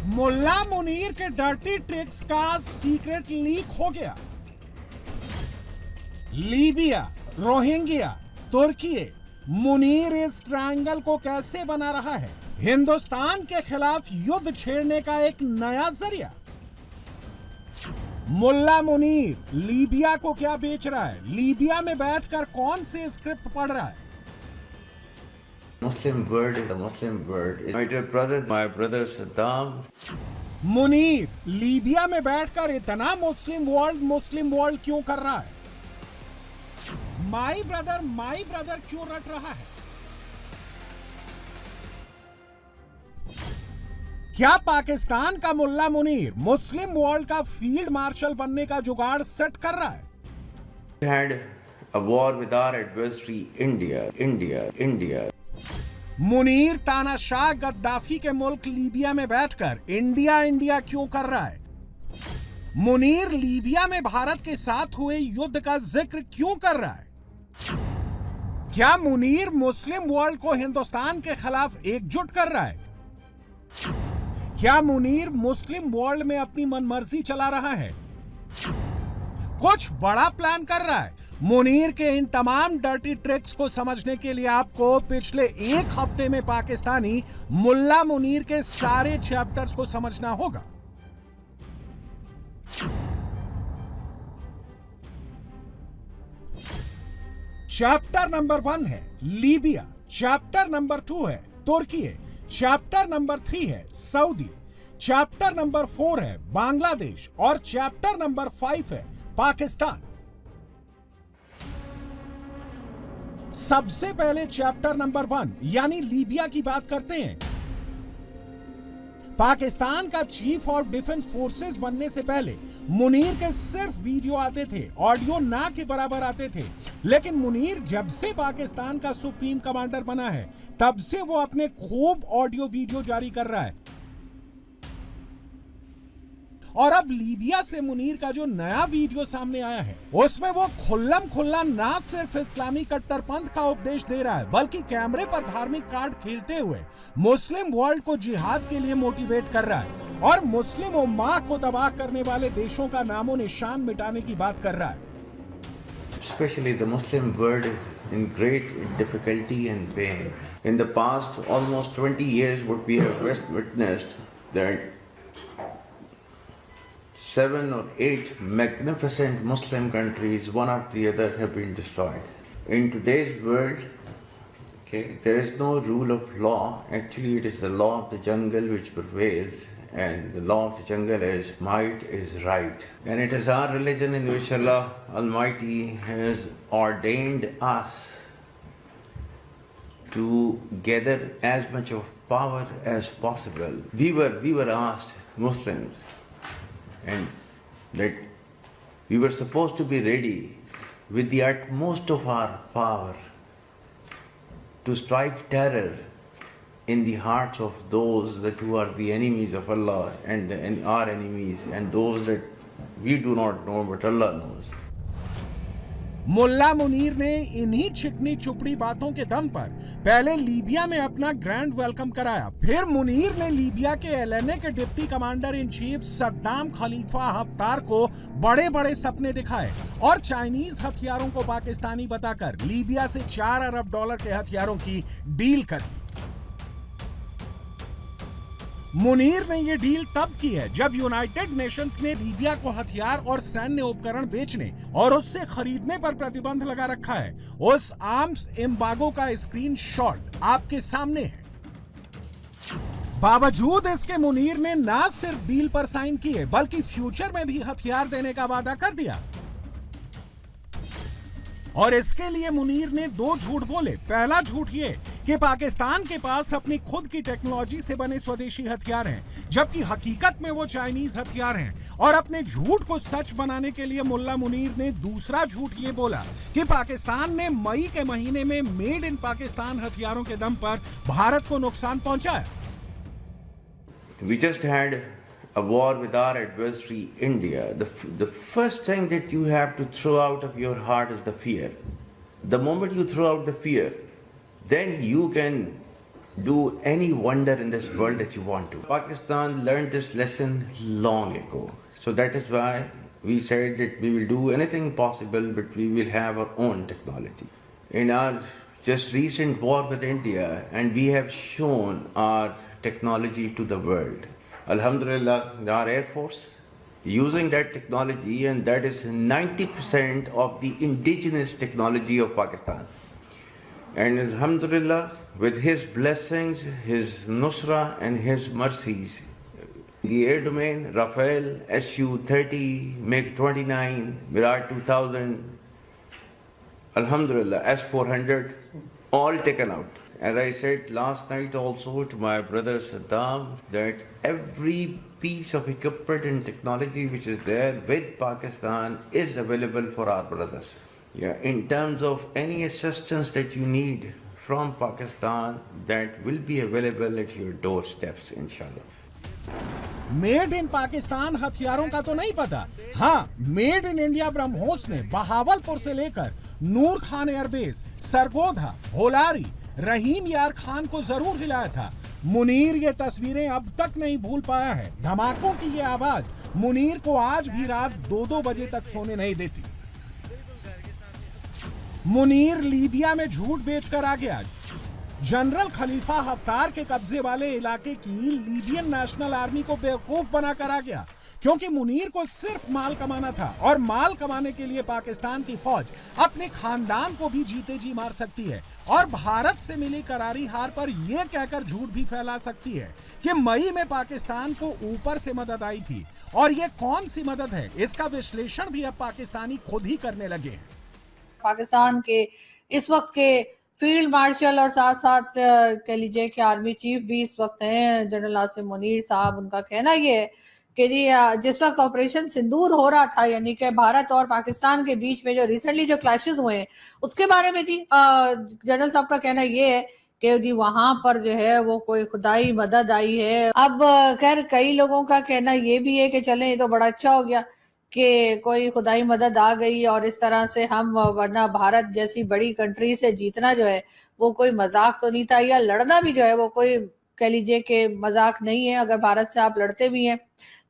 मुल्ला मुनीर के dirty tricks का secret leak हो गया। लीबिया, रोहिंग्या, तुर्की, मुनीर इस ट्रायंगल को कैसे बना रहा है? हिंदुस्तान के खिलाफ युद्ध छेड़ने का एक नया जरिया। मुल्ला मुनीर लीबिया को क्या बेच रहा है? लीबिया में बैठकर कौन से स्क्रिप्ट पढ़ रहा है? Muslim word is a Muslim word. My dear brother, my brother Saddam. Munir Libya में बैठकर इतना मुस्लिम वर्ल्ड क्यों कर रहा है? माई ब्रदर क्यों रट रहा है? क्या पाकिस्तान का मुल्ला मुनीर मुस्लिम वर्ल्ड का फील्ड मार्शल बनने का जुगाड़ सेट कर रहा है? Had a war with our adversary, India. Munir तानाशाह गद्दाफी के मुल्क लीबिया में बैठकर इंडिया क्यों कर रहा है? मुनीर लीबिया में भारत के साथ हुए युद्ध का जिक्र क्यों कर रहा है? क्या मुनीर मुस्लिम वर्ल्ड को हिंदुस्तान के खिलाफ एकजुट कर रहा है? क्या मुनीर मुस्लिम वर्ल्ड में अपनी मनमर्जी चला रहा है? कुछ बड़ा प्लान कर रहा है। मुनीर के इन तमाम डर्टी ट्रिक्स को समझने के लिए आपको पिछले एक हफ्ते में पाकिस्तानी मुल्ला मुनीर के सारे चैप्टर्स को समझना होगा। चैप्टर नंबर 1 है लीबिया, चैप्टर नंबर 2 है तुर्की, चैप्टर नंबर 3 है सऊदी, चैप्टर नंबर 4 है बांग्लादेश और चैप्टर नंबर 5 है पाकिस्तान। सबसे पहले चैप्टर नंबर 1 यानी लीबिया की बात करते हैं। पाकिस्तान का चीफ ऑफ डिफेंस फोर्सेस बनने से पहले मुनीर के सिर्फ वीडियो आते थे, ऑडियो ना के बराबर आते थे। लेकिन मुनीर जब से पाकिस्तान का सुप्रीम कमांडर बना है तब से वो अपने खूब ऑडियो वीडियो जारी कर रहा है। और अब लीबिया से मुनीर का जो नया वीडियो सामने आया है उसमें वो खुल्लम खुल्ला ना सिर्फ इस्लामी कट्टरपंथ का उपदेश दे रहा है बल्कि कैमरे पर धार्मिक कार्ड खेलते हुए मुस्लिम वर्ल्ड को जिहाद के लिए मोटिवेट कर रहा है और मुस्लिम उम्मा को तबाह करने वाले देशों का नामो निशान मिटाने की बात कर रहा है। Especially the Muslim world is in great difficulty and pain. In the past almost 20 years what we have witnessed that 7 or 8 magnificent Muslim countries, one after the other, have been destroyed. In today's world, there is no rule of law. Actually, it is the law of the jungle which prevails, and the law of the jungle is might is right. And it is our religion in which Allah Almighty has ordained us to gather as much of power as possible. We were asked, Muslims, and that we were supposed to be ready with the utmost of our power to strike terror in the hearts of those that who are the enemies of Allah and our enemies and those that we do not know but Allah knows. मुल्ला मुनीर ने इन्हीं चिकनी चुपड़ी बातों के दम पर पहले Libya में अपना ग्रैंड वेलकम कराया। फिर मुनीर ने लीबिया के एलएनए के deputy commander in chief Saddam Khalifa Haftar को बड़े बड़े सपने दिखाए और चाइनीज हथियारों को पाकिस्तानी बताकर लीबिया से $4 अरब के हथियारों की डील कर दी। मुनीर ने यह डील तब की है जब यूनाइटेड नेशंस ने लीबिया को हथियार और सैन्य उपकरण बेचने और उससे खरीदने पर प्रतिबंध लगा रखा है। उस आर्म्स एम्बागो का स्क्रीनशॉट आपके सामने है। बावजूद इसके मुनीर ने ना सिर्फ डील पर साइन किए बल्कि फ्यूचर में भी हथियार देने का वादा कर दिया। और इसके लिए मुनीर ने 2 झूठ बोले। पहला झूठ ये कि पाकिस्तान के पास अपनी खुद की टेक्नोलॉजी से बने स्वदेशी हथियार हैं, जबकि हकीकत में वो चाइनीज हथियार हैं। और अपने झूठ को सच बनाने के लिए मुल्ला मुनीर ने दूसरा झूठ ये बोला कि पाकिस्तान ने मई के महीने में मेड इन पाकिस्तान हथियारों के दम पर भारत को नुकसान पहुंचाया। We just had a war with our adversary, India. The first thing that you have to throw out of your heart is the fear. The moment you throw out the fear, then you can do any wonder in this world that you want to. Pakistan learned this lesson long ago. So that is why we said that we will do anything possible, but we will have our own technology. In our just recent war with India, and we have shown our technology to the world. Alhamdulillah, our Air Force using that technology, and that is 90% of the indigenous technology of Pakistan. And Alhamdulillah, with his blessings, his nusra and his mercies, the air domain, Rafale, Su-30, MiG-29, Virat 2000, Alhamdulillah, S-400, all taken out. As I said last night also to my brother Saddam, that every piece of equipment and technology which is there with Pakistan is available for our brothers. Yeah, in terms of any assistance that you need from Pakistan, that will be available at your doorsteps, inshallah. Made in Pakistan हथियारों का तो नहीं पता, हाँ made in India BrahMos ने बहावलपुर से लेकर नूर Khan airbase, Sargodha, होलारी, रहीम यार खान को जरूर हिलाया था। मुनीर ये तस्वीरें अब तक नहीं भूल पाया है। धमाकों की ये आवाज मुनीर को आज भी रात 2-2 बजे तक सोने नहीं देती। मुनीर लीबिया में झूठ बेचकर आ गया। जनरल खलीफा हफ्तार के कब्जे वाले इलाके की लीबियन नेशनल आर्मी को बेवकूफ बनाकर आ गया, क्योंकि मुनीर को सिर्फ माल कमाना था और माल कमाने के लिए पाकिस्तान की फौज अपने खानदान को भी जीते जी मार सकती है और भारत से मिली करारी हार पर यह कहकर झूठ भी फैला सकती है कि मई में पाकिस्तान को ऊपर से मदद आई थी। और यह कौन सी मदद है, इसका विश्लेषण भी अब पाकिस्तानी खुद ही करने लगे हैं। पाकिस्तान के इस वक्त के फील्ड मार्शल और साथ साथ कह लीजिए कि आर्मी चीफ भी इस वक्त हैं जनरल आसिम मुनीर साहब। उनका कहना ये है कि जी जिस वक्त ऑपरेशन सिंदूर हो रहा था, यानी कि भारत और पाकिस्तान के बीच में जो रिसेंटली जो क्लैशेस हुए हैं उसके बारे में जी जनरल साहब का कहना ये है कि जी वहां पर जो है वो कोई खुदाई मदद आई है। अब खैर कई लोगों का कहना ये भी है कि चलें ये तो बड़ा अच्छा हो गया कि कोई खुदाई मदद आ गई और इस तरह से हम, वरना भारत जैसी बड़ी कंट्री से जीतना जो है वो कोई मजाक तो नहीं था, या लड़ना भी जो है वो कोई कह लीजिए कि मजाक नहीं है। अगर भारत से आप लड़ते भी हैं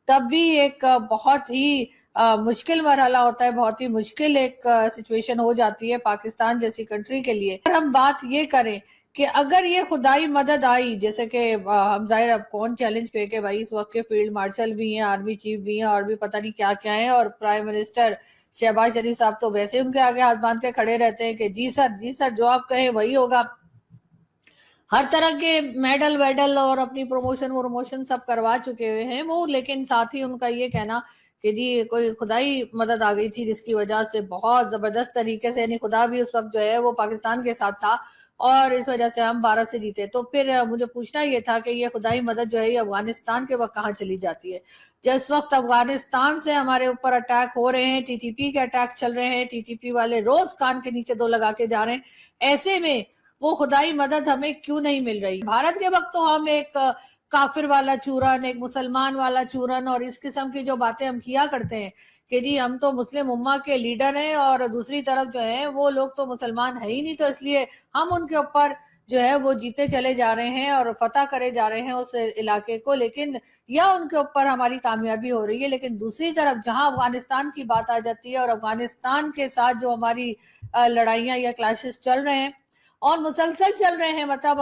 तब भी एक बहुत ही मुश्किल मरहला होता है, बहुत ही मुश्किल एक सिचुएशन हो जाती है पाकिस्तान जैसी कंट्री के लिए। अगर हम बात ये करें कि अगर ये खुदाई मदद आई, जैसे कि हम जाहिर अब कौन चैलेंज पे कि भाई इस वक्त के फील्ड मार्शल भी हैं, आर्मी चीफ भी हैं और भी पता नहीं क्या क्या है, और प्राइम मिनिस्टर शहबाज शरीफ साहब तो वैसे उनके आगे हाथ बांध के खड़े रहते हैं कि जी सर जो आप कहें वही होगा। हर तरह के मेडल वेडल और अपनी प्रमोशन सब करवा चुके हुए हैं वो, लेकिन साथ ही उनका ये कहना कि जी कोई खुदाई मदद आ गई थी जिसकी वजह से बहुत जबरदस्त तरीके से, यानी खुदा भी उस वक्त जो है वो पाकिस्तान के साथ था और इस वजह से हम भारत से जीते। तो फिर मुझे पूछना ये था कि ये खुदाई मदद जो है ये अफगानिस्तान के वक्त कहाँ चली जाती है, जिस वक्त अफगानिस्तान से हमारे ऊपर अटैक हो रहे हैं, टीटीपी के अटैक चल रहे हैं, टीटीपी वाले रोज कान के नीचे 2 लगा के जा रहे हैं। ऐसे में वो खुदाई मदद हमें क्यों नहीं मिल रही? भारत के वक्त तो हम एक काफिर वाला चूरन, एक मुसलमान वाला चूरन और इस किस्म की जो बातें हम किया करते हैं कि जी हम तो मुस्लिम उम्मा के लीडर हैं और दूसरी तरफ जो है वो लोग तो मुसलमान है ही नहीं, तो इसलिए हम उनके ऊपर जो है वो जीते चले जा रहे हैं और फतह करे जा रहे हैं उस इलाके को, लेकिन या उनके ऊपर हमारी कामयाबी हो रही है। लेकिन दूसरी तरफ जहां अफगानिस्तान की बात आ जाती है और अफगानिस्तान के साथ जो हमारी लड़ाइयां या क्लैशेस चल रहे हैं और मुसलसल चल रहे हैं, मतलब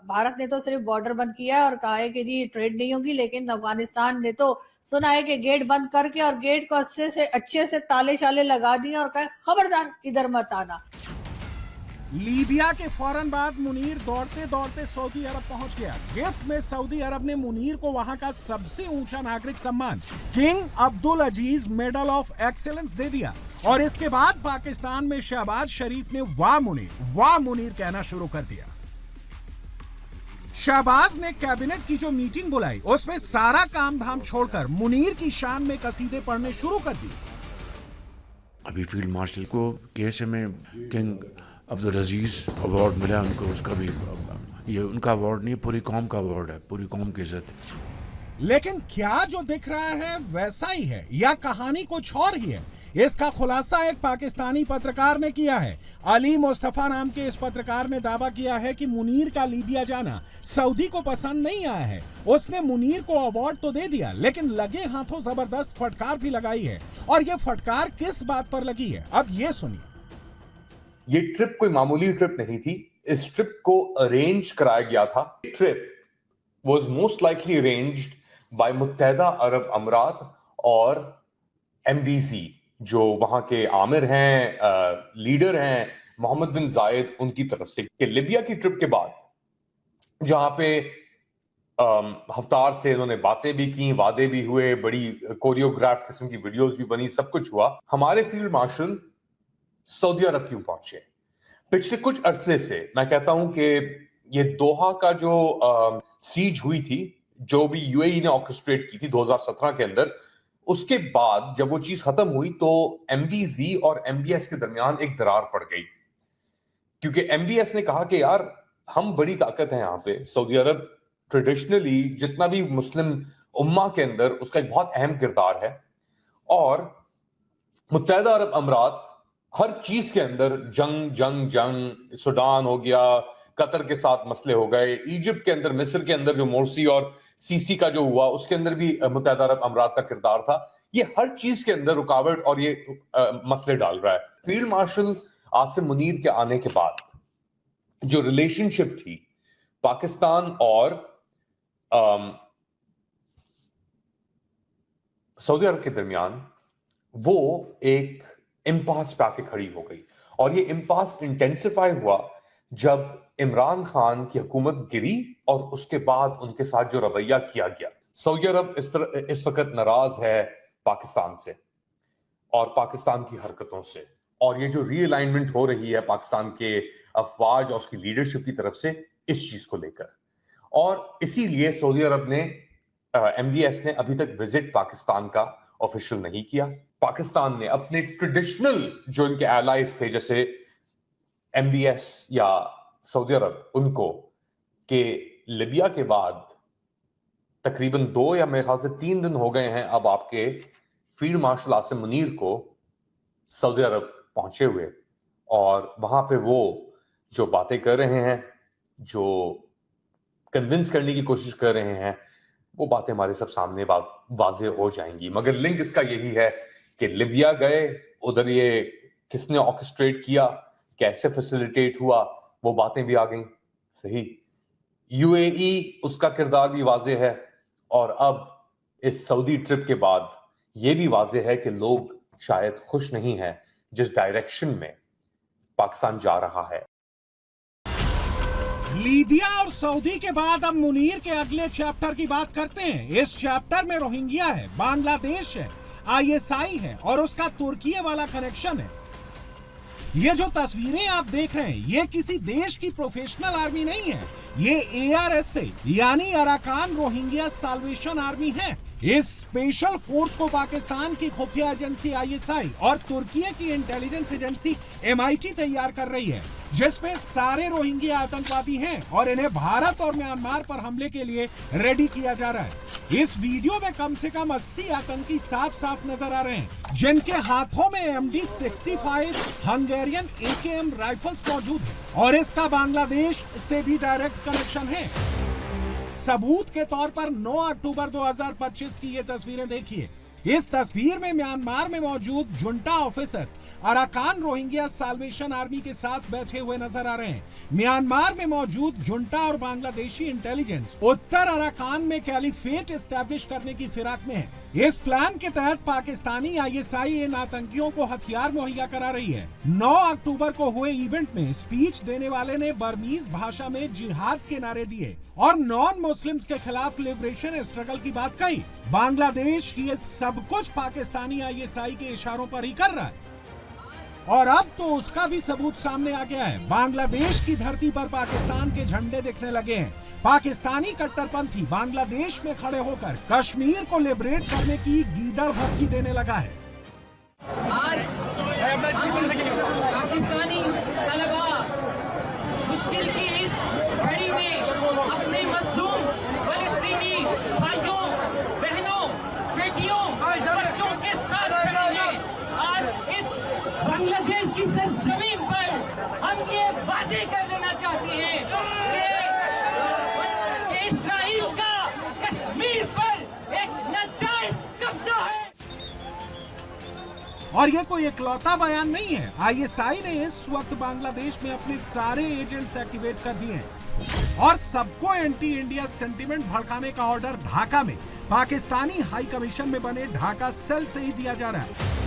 भारत ने तो सिर्फ बॉर्डर बंद किया है और कहा है कि जी ट्रेड नहीं होगी, लेकिन अफगानिस्तान ने तो सुना है कि गेट बंद करके और गेट को अच्छे से ताले शाले लगा दिए और कहा खबरदार इधर मत आना। लीबिया के फौरन बाद मुनीर दौड़ते दौड़ते सऊदी अरब पहुंच गया। गिफ्ट में सऊदी अरब ने मुनीर को वहां का सबसे ऊंचा नागरिक सम्मान King Abdul Aziz medal of excellence दे दिया और इसके बाद पाकिस्तान में शहबाज शरीफ ने वाह मुनीर कहना शुरू कर दिया। शहबाज ने कैबिनेट की जो मीटिंग बुलाई उसमें सारा काम धाम छोड़कर मुनीर की शान में कसीदे पढ़ने शुरू कर दिए। अभी फील्ड मार्शल को केएसए में किंग अब्दुल अजीज अवार्ड मिला उनको, उसका भी ये उनका अवार्ड नहीं, पूरी कौम का अवार्ड है, पूरी कौम की इज्जत। लेकिन क्या जो दिख रहा है वैसा ही है या कहानी कुछ और ही है, इसका खुलासा एक पाकिस्तानी पत्रकार ने किया है। अली मुस्तफा नाम के इस पत्रकार ने दावा किया है कि मुनीर का लीबिया जाना सऊदी को पसंद नहीं आया है। उसने मुनीर को अवार्ड तो दे दिया, लेकिन लगे हाथों जबरदस्त फटकार भी लगाई है। और यह फटकार किस बात पर लगी है, अब ये सुनिए। ये ट्रिप कोई मामूली ट्रिप नहीं थी। इस ट्रिप को अरेंज कराया गया था। Trip was most likely arranged by मुत्तहदा अरब अमीरात और एमबीसी, जो वहां के आमिर हैं, लीडर हैं मोहम्मद बिन जायद, उनकी तरफ से। कि लिबिया की ट्रिप के बाद जहां पे हफ्तार से इन्होंने बातें भी की, वादे भी हुए, बड़ी कोरियोग्राफ किस्म की वीडियोस भी बनी, सब कुछ हुआ। हमारे फील्ड मार्शल सऊदी अरब क्यों पहुंचे? पिछले कुछ अरसे से मैं कहता हूं कि ये दोहा का जो सीज हुई थी, जो भी यूएई ने ऑर्केस्ट्रेट की थी 2017 के अंदर, उसके बाद जब वो चीज खत्म हुई तो एमबीजी और एमबीएस के दरमियान एक दरार पड़ गई। क्योंकि एमबीएस ने कहा कि यार हम बड़ी ताकत है यहाँ पे। सऊदी अरब ट्रेडिशनली जितना भी मुस्लिम उम्मा के अंदर उसका एक बहुत अहम किरदार है, और मुत्तहदा अरब अमीरात हर चीज के अंदर जंग जंग जंग, सूडान हो गया, कतर के साथ मसले हो गए, इजिप्ट के अंदर, मिस्र के अंदर जो मोरसी और सीसी का जो हुआ उसके अंदर भी मुत्तहदा अरब अमीरात का किरदार था। ये हर चीज के अंदर रुकावट और ये मसले डाल रहा है। फील्ड मार्शल आसिम मुनीर के आने के बाद जो रिलेशनशिप थी पाकिस्तान और सऊदी अरब के दरमियान, वो एक इम्पास पे आके खड़ी हो गई। और ये इम्पास इंटेंसिफाई हुआ जब इमरान खान की हुकूमत गिरी और उसके बाद उनके साथ जो रवैया किया गया। सऊदी अरब इस वक्त नाराज है पाकिस्तान से और पाकिस्तान की हरकतों से, और ये जो रीअलाइनमेंट हो रही है पाकिस्तान के अफवाज और उसकी लीडरशिप की तरफ से इस चीज को लेकर, और इसीलिए सऊदी अरब ने एमबीएस ने अभी तक विजिट पाकिस्तान का ऑफिशियल नहीं किया। पाकिस्तान ने अपने ट्रेडिशनल जो इनके एलाइज थे, जैसे एमबीएस या सऊदी अरब, उनको के लिबिया के बाद तकरीबन 2 या मेरे ख्याल से 3 दिन हो गए हैं अब आपके फील्ड मार्शल आसिम मुनीर को सऊदी अरब पहुंचे हुए, और वहां पे वो जो बातें कर रहे हैं, जो कन्विंस करने की कोशिश कर रहे हैं, वो बातें हमारे सब सामने वाज़ेह हो जाएंगी। मगर लिंक इसका यही है कि लिबिया गए, उधर ये किसने ऑर्केस्ट्रेट किया, कैसे फैसिलिटेट हुआ, वो बातें भी आ गई। सही, यूएई उसका किरदार भी वाज़ेह है, और अब इस सऊदी ट्रिप के बाद ये भी वाज़ेह है कि लोग शायद खुश नहीं हैं जिस डायरेक्शन में पाकिस्तान जा रहा है। लीबिया और सऊदी के बाद अब मुनीर के अगले चैप्टर की बात करते हैं। इस चैप्टर में रोहिंग्या है, बांग्लादेश है, आईएसआई है और उसका तुर्की वाला कनेक्शन है। ये जो तस्वीरें आप देख रहे हैं, ये किसी देश की प्रोफेशनल आर्मी नहीं है, ये एआरएसए यानी अराकान रोहिंग्या साल्वेशन आर्मी है। इस स्पेशल फोर्स को पाकिस्तान की खुफिया एजेंसी आईएसआई और तुर्की की इंटेलिजेंस एजेंसी एमआईटी तैयार कर रही है, जिसमें सारे रोहिंग्या आतंकवादी हैं और इन्हें भारत और म्यांमार पर हमले के लिए रेडी किया जा रहा है। इस वीडियो में कम से कम 80 आतंकी साफ साफ नजर आ रहे हैं, जिनके हाथों में MD65 हंगेरियन AKM राइफल्स मौजूद है, और इसका बांग्लादेश से भी डायरेक्ट कनेक्शन है। सबूत के तौर पर 9 अक्टूबर 2025 की ये तस्वीरें देखिए। इस तस्वीर में म्यांमार में मौजूद junta officers Arakan Rohingya Salvation Army के साथ बैठे हुए नजर आ रहे हैं। म्यांमार में मौजूद जुंटा और बांग्लादेशी इंटेलिजेंस उत्तर अराकान में कैलिफेट एस्टैब्लिश करने की फिराक में है। इस प्लान के तहत पाकिस्तानी आईएसआई इन आतंकियों को हथियार मुहैया करा रही है। 9 अक्टूबर को हुए इवेंट में स्पीच देने वाले ने बर्मीज भाषा में जिहाद के नारे दिए और नॉन मुस्लिम्स के खिलाफ लिबरेशन स्ट्रगल की बात कही। बांग्लादेश ये सब कुछ पाकिस्तानी आईएसआई के इशारों पर ही कर रहा है, और अब तो उसका भी सबूत सामने आ गया है। बांग्लादेश की धरती पर पाकिस्तान के झंडे दिखने लगे हैं। पाकिस्तानी कट्टरपंथी बांग्लादेश में खड़े होकर कश्मीर को लिबरेट करने की गीदड़ भभकी देने लगा है। आज पाकिस्तानी तलबा मुश्किल की इस घड़ी में अपने मजलूम फलस्तीनी भाइयों एक नाजायज कब्जा है। और ये कोई इकलौता बयान नहीं है। आईएसआई ने इस वक्त बांग्लादेश में अपने सारे एजेंट्स एक्टिवेट कर दिए हैं और सबको एंटी इंडिया सेंटीमेंट भड़काने का ऑर्डर ढाका में पाकिस्तानी हाई कमीशन में बने ढाका सेल से ही दिया जा रहा है।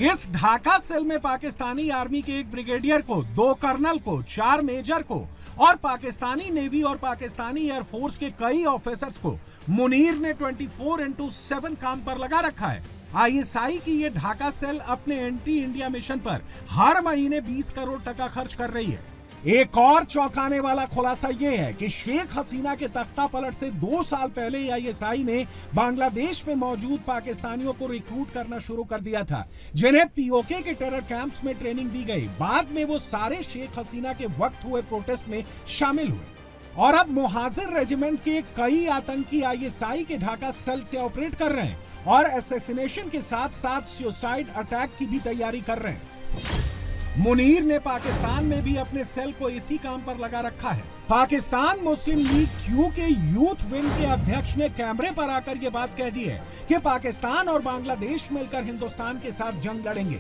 इस ढाका सेल में पाकिस्तानी आर्मी के एक ब्रिगेडियर को, 2 कर्नल को, 4 मेजर को और पाकिस्तानी नेवी और पाकिस्तानी एयरफोर्स के कई ऑफिसर्स को मुनीर ने 24/7 काम पर लगा रखा है। आईएसआई की ये ढाका सेल अपने एंटी इंडिया मिशन पर हर महीने 20 करोड़ टका खर्च कर रही है। एक और चौंकाने वाला खुलासा यह है कि शेख हसीना के तख्ता पलट से 2 साल पहले आईएसआई ने बांग्लादेश में मौजूद पाकिस्तानियों को रिक्रूट करना शुरू कर दिया था, जिन्हें पीओके के टेरर कैंप्स में ट्रेनिंग दी गई। बाद में वो सारे शेख हसीना के वक्त हुए प्रोटेस्ट में शामिल हुए और अब मुहाजिर रेजिमेंट के कई आतंकी आईएसआई के ढाका सेल से ऑपरेट कर रहे हैं और असैसिनेशन के साथ साथ सुसाइड अटैक की भी तैयारी कर रहे हैं। मुनीर ने पाकिस्तान में भी अपने सेल को इसी काम पर लगा रखा है। पाकिस्तान मुस्लिम लीग क्यू के यूथ विंग के अध्यक्ष ने कैमरे पर आकर यह बात कह दी है कि पाकिस्तान और बांग्लादेश मिलकर हिंदुस्तान के साथ जंग लड़ेंगे।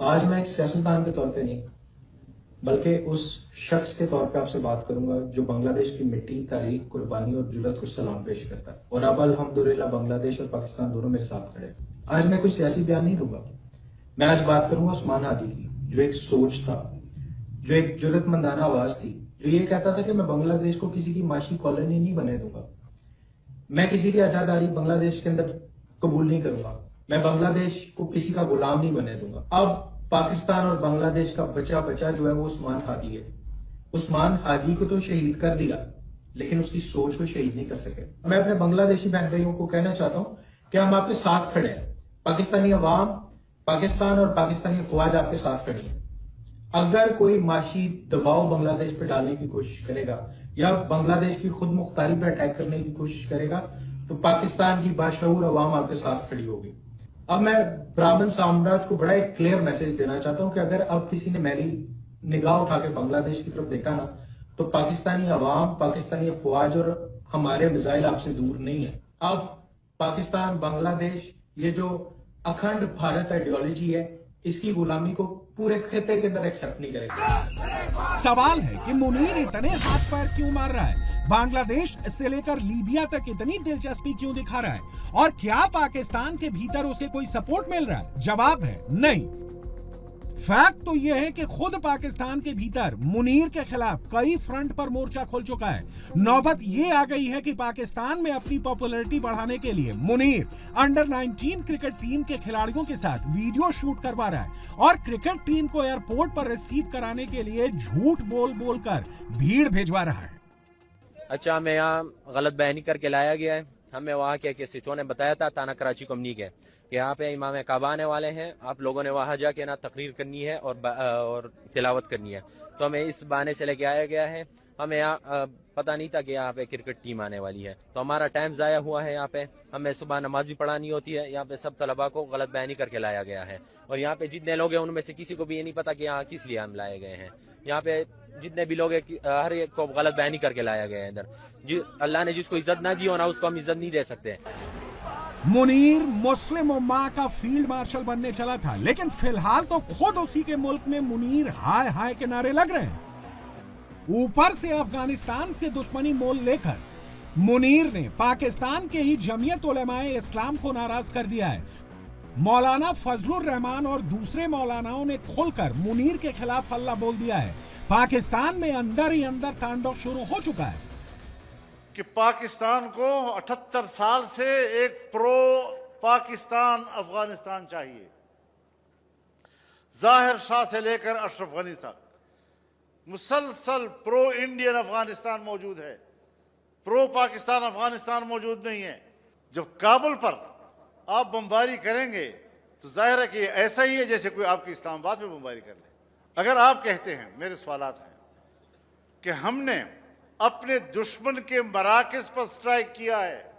आज मैं एक सियासतदान के तौर पे नहीं, बल्कि उस शख्स के तौर पे आपसे बात करूंगा जो बांग्लादेश की मिट्टी, तारीख, कुर्बानी और जुर्रत को सलाम पेश करता है। और अब अल्हम्दुलिल्लाह बांग्लादेश और पाकिस्तान दोनों मेरे साथ खड़े हैं। आज मैं कोई सियासी बयान नहीं दूंगा। मैं आज बात करूंगा उस्मान हादी की, जो एक सोच था, जो एक जुर्रतमंदाना आवाज थी, जो ये कहता था कि मैं बांग्लादेश को किसी की माशी कॉलोनी नहीं बने दूंगा, मैं किसी की आजादारी बांग्लादेश के अंदर कबूल नहीं करूंगा, मैं बांग्लादेश को किसी का गुलाम नहीं बने दूंगा। अब पाकिस्तान और बांग्लादेश का बचा जो है वो उस्मान हादी है। उस्मान हादी को तो शहीद कर दिया, लेकिन उसकी सोच को शहीद नहीं कर सके। मैं अपने बांग्लादेशी बहन भाइयों को कहना चाहता हूं कि हम आपके साथ खड़े हैं। पाकिस्तानी अवाम, पाकिस्तान और पाकिस्तानी फौज आपके साथ खड़ी है। अगर कोई माशी दबाव बांग्लादेश पे डालने की कोशिश करेगा या बांग्लादेश की खुद मुख्तारी पे अटैक करने की कोशिश करेगा, तो पाकिस्तान की बाशऊर अवाम आपके साथ खड़ी होगी। अब मैं ब्राह्मण साम्राज्य को बड़ा एक क्लियर मैसेज देना चाहता हूं कि अगर अब किसी ने मेरी निगाह उठा के बांग्लादेश की तरफ देखा ना, तो पाकिस्तानी अवाम, पाकिस्तानी फौज और हमारे मिसाइल आपसे दूर नहीं है। अब पाकिस्तान, बांग्लादेश, ये जो अखंड भारत आइडियोलॉजी है, इसकी गुलामी को पूरे खिते के अंदर एक्सेप्ट नहीं करेगा। सवाल है कि मुनीर इतने हाथ पैर क्यों मार रहा है, बांग्लादेश से लेकर लीबिया तक इतनी दिलचस्पी क्यों दिखा रहा है, और क्या पाकिस्तान के भीतर उसे कोई सपोर्ट मिल रहा है? जवाब है नहीं। फैक्ट तो यह है कि खुद पाकिस्तान के भीतर मुनीर के खिलाफ कई फ्रंट पर मोर्चा खुल चुका है। नौबत यह आ गई है कि पाकिस्तान में अपनी पॉपुलैरिटी बढ़ाने के लिए मुनीर अंडर 19 क्रिकेट टीम के खिलाड़ियों के साथ वीडियो शूट करवा रहा है और क्रिकेट टीम को एयरपोर्ट पर रिसीव कराने के लिए झूठ बोल कर भीड़ भिजवा रहा है। अच्छा, हमें यहाँ गलत बयानी करके लाया गया है। हमें वहाँ के सिचों ने बताया था, थाना कराची कम्युनिटी के, कि यहाँ पे इमाम काबा आने वाले हैं, आप लोगों ने वहाँ जाके ना तकरीर करनी है और तिलावत करनी है। तो हमें इस बहाने से लेके आया गया है। हमें यहाँ पता नहीं था कि यहाँ पे क्रिकेट टीम आने वाली है, तो हमारा टाइम ज़ाया हुआ है। यहाँ पे हमें सुबह नमाज भी पढ़ानी होती है। यहाँ पे सब तलबा को गलत बयानी करके लाया गया है और यहाँ पे जितने लोग हैं उनमें से किसी को भी ये नहीं पता कि यहाँ किस लिए हम लाए गए हैं। यहाँ पे जितने भी लोग हैं हर एक को गलत बयानी करके लाया गया है इधर। अल्लाह ने जिसको इज्जत ना दी हो ना, उसको हम इज्जत नहीं दे सकते। मुनीर मुस्लिम उम्मा का फील्ड मार्शल बनने चला था, लेकिन फिलहाल तो खुद उसी के मुल्क में मुनीर हाय हाय के नारे लग रहे हैं। ऊपर से अफगानिस्तान से दुश्मनी मोल लेकर मुनीर ने पाकिस्तान के ही जमीयत उलेमाए इस्लाम को नाराज कर दिया है। मौलाना फजलुर रहमान और दूसरे मौलानाओं ने खुलकर मुनीर के खिलाफ हल्ला बोल दिया है। पाकिस्तान में अंदर ही अंदर तांडव शुरू हो चुका है कि पाकिस्तान को 78 साल से एक प्रो पाकिस्तान अफगानिस्तान चाहिए। जाहिर शाह से लेकर अशरफ गनी तक मुसलसल प्रो इंडियन अफगानिस्तान मौजूद है, प्रो पाकिस्तान अफगानिस्तान मौजूद नहीं है। जब काबुल पर आप बमबारी करेंगे तो जाहिर है कि ऐसा ही है जैसे कोई आपकी इस्लामाबाद में बमबारी कर ले। अगर आप कहते हैं, मेरे सवालात हैं कि हमने अपने दुश्मन के मराकज़ पर स्ट्राइक किया है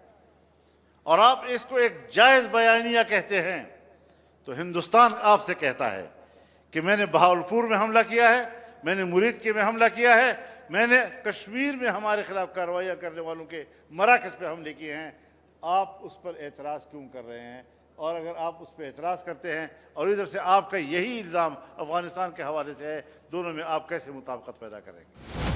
और आप इसको एक जायज़ बयानिया कहते हैं, तो हिंदुस्तान आपसे कहता है कि मैंने बहावलपुर में हमला किया है, मैंने मुरीद में हमला किया है, मैंने कश्मीर में हमारे खिलाफ कार्रवाइयाँ करने वालों के मराकज़ पे हमले किए हैं। आप उस पर एतराज़ क्यों कर रहे हैं, और अगर आप उस पर एतराज़ करते हैं और इधर से आपका यही इल्ज़ाम अफगानिस्तान के हवाले से है, दोनों में आप कैसे मुताबिकत पैदा करेंगे?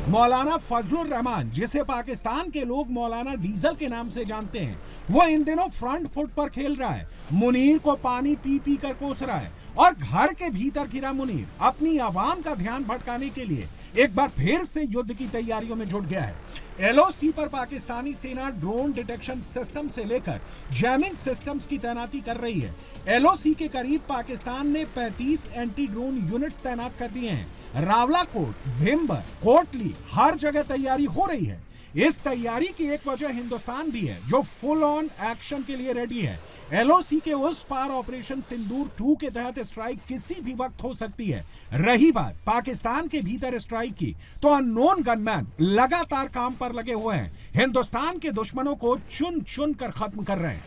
मौलाना फजलुर रहमान, जिसे पाकिस्तान के लोग मौलाना डीजल के नाम से जानते हैं, वो इन दिनों फ्रंट फुट पर खेल रहा है। मुनीर को पानी पी पी कर कोस रहा है और घर के भीतर घिरा मुनीर अपनी आवाम का ध्यान भटकाने के लिए एक बार फिर से युद्ध की तैयारियों में जुट गया है। एलओसी पर पाकिस्तानी सेना ड्रोन डिटेक्शन सिस्टम से लेकर जैमिंग सिस्टम्स की तैनाती कर रही है। एलओसी के करीब पाकिस्तान ने 35 एंटी ड्रोन यूनिट्स तैनात कर दिए हैं। रावलाकोट, भिम्बर, कोटली, हर जगह तैयारी हो रही है। इस तैयारी की एक वजह हिंदुस्तान भी है, जो फुल ऑन एक्शन के लिए रेडी है। एलओसी के उस पार ऑपरेशन सिंदूर 2 के तहत स्ट्राइक किसी भी वक्त हो सकती है। रही बात पाकिस्तान के भीतर स्ट्राइक की, तो अननोन गनमैन लगातार काम पर लगे हुए हैं, हिंदुस्तान के दुश्मनों को चुन चुन कर खत्म कर रहे हैं।